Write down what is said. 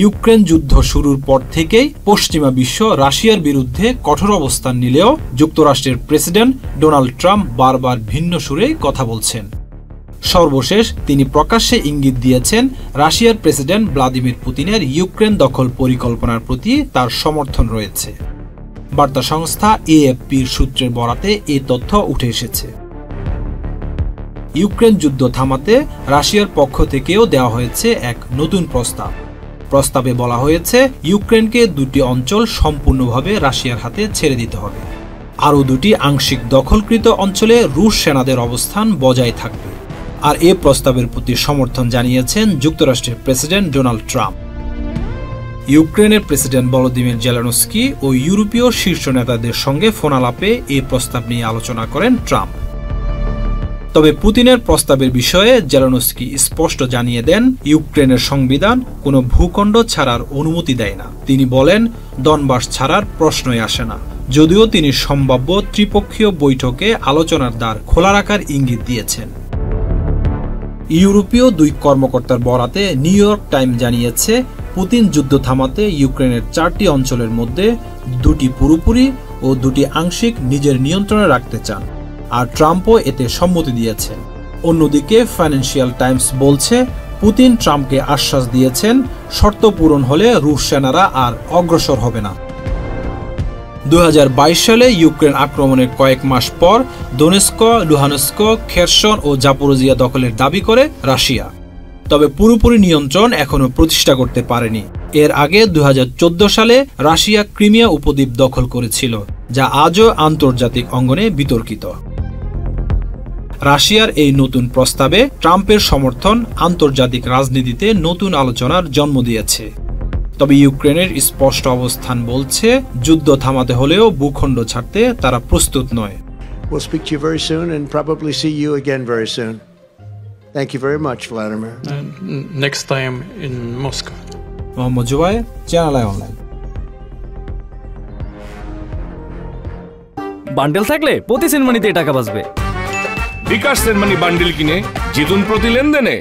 Ukraine যুদ্ধ শুরুর পর থেকেই পশ্চিমা বিশ্ব রাশিয়ার বিরুদ্ধে কঠোর অবস্থান নিলেও যুক্তরাষ্ট্রের প্রেসিডেন্ট ডোনাল্ড ট্রাম্প বারবার ভিন্ন সুরে কথা বলছেন। সর্বশেষ তিনি প্রকাশ্যে ইঙ্গিত দিয়েছেন রাশিয়ার প্রেসিডেন্ট ভ্লাদিমির পুতিনের ইউক্রেন দখল পরিকল্পনার প্রতি তার সমর্থন রয়েছে। বার্তা সংস্থা এএফপির সূত্রের বরাতে এই তথ্য উঠে এসেছে। ইউক্রেন যুদ্ধ থামাতে রাশিয়ার পক্ষ থেকেও দেওয়া হয়েছে এক নতুন প্রস্তাব। প্রস্তাবে বলা হয়েছে ইউক্রেনকে দুটি অঞ্চল সম্পূর্ণভাবে রাশিয়ার হাতে ছেড়ে দিতে হবে। আরও দুটি আংশিক দখলকৃত অঞ্চলে রুশ সেনাদের অবস্থান বজায় থাকবে। আর এ প্রস্তাবের প্রতি সমর্থন জানিয়েছেন যুক্তরাষ্ট্রের প্রেসিডেন্ট ডোনাল্ড ট্রাম্প। ইউক্রেনের প্রেসিডেন্ট ভলোদিমির জেলেনস্কি ও ইউরোপীয় শীর্ষ নেতাদের সঙ্গে ফোনালাপে এই প্রস্তাব নিয়ে আলোচনা করেন ট্রাম্প। তবে পুতিনের প্রস্তাবের বিষয়ে জেলেনস্কি স্পষ্ট জানিয়ে দেন ইউক্রেনের সংবিধান কোনো ভূখণ্ড ছাড়ার অনুমতি দেয় না। তিনি বলেন ডনবাস ছাড়ার প্রশ্নই আসে না, যদিও তিনি সম্ভাব্য ত্রিপক্ষীয় বৈঠকে আলোচনার দ্বার খোলা রাখার ইঙ্গিত দিয়েছেন। ইউরোপীয় দুই কর্মকর্তার বরাতে নিউ ইয়র্ক টাইমস জানিয়েছে পুতিন যুদ্ধ থামাতে ইউক্রেনের 4টি অঞ্চলের মধ্যে 2টি পুরোপুরি ও 2টি আংশিক নিজের নিয়ন্ত্রণে রাখতে চান, আর ট্রাম্পও এতে সম্মতি দিয়েছেন। অন্যদিকে ফাইন্যান্সিয়াল টাইমস বলছে পুতিন ট্রাম্পকে আশ্বাস দিয়েছেন শর্ত পূরণ হলে রুশ সেনারা আর অগ্রসর হবে না। 2022 সালে ইউক্রেন আক্রমণের কয়েক মাস পর দোনেস্ক, লুহানস্ক, খেরসন ও জাপোরোজিয়া দখলের দাবি করে রাশিয়া। তবে পুরোপুরি নিয়ন্ত্রণ এখনো প্রতিষ্ঠা করতে পারেনি। এর আগে 2014 সালে রাশিয়া ক্রিমিয়া উপদ্বীপ দখল করেছিল, যা আজও আন্তর্জাতিক অঙ্গনে বিতর্কিত। রাশিয়ার এই নতুন প্রস্তাবে ট্রাম্পের সমর্থন আন্তর্জাতিক রাজনীতিতে নতুন আলোচনার জন্ম দিয়েছে। তবে ইউক্রেনের স্পষ্ট অবস্থান বলছে যুদ্ধ থামাতে হলেও ভূখণ্ড ছাড়তে তারা প্রস্তুত নয়। We'll speak to you very soon and probably see you again very soon. Thank you very much, Vladimir. Next time in Moscow. Mohammad Zubair, channel I online. Bundle থাকলে প্রতি সেনমানিতে টাকা বাঁচবে। বিকাশ সেনমানি বান্ডেল কিনে জিতুন প্রতি লেনদেনে।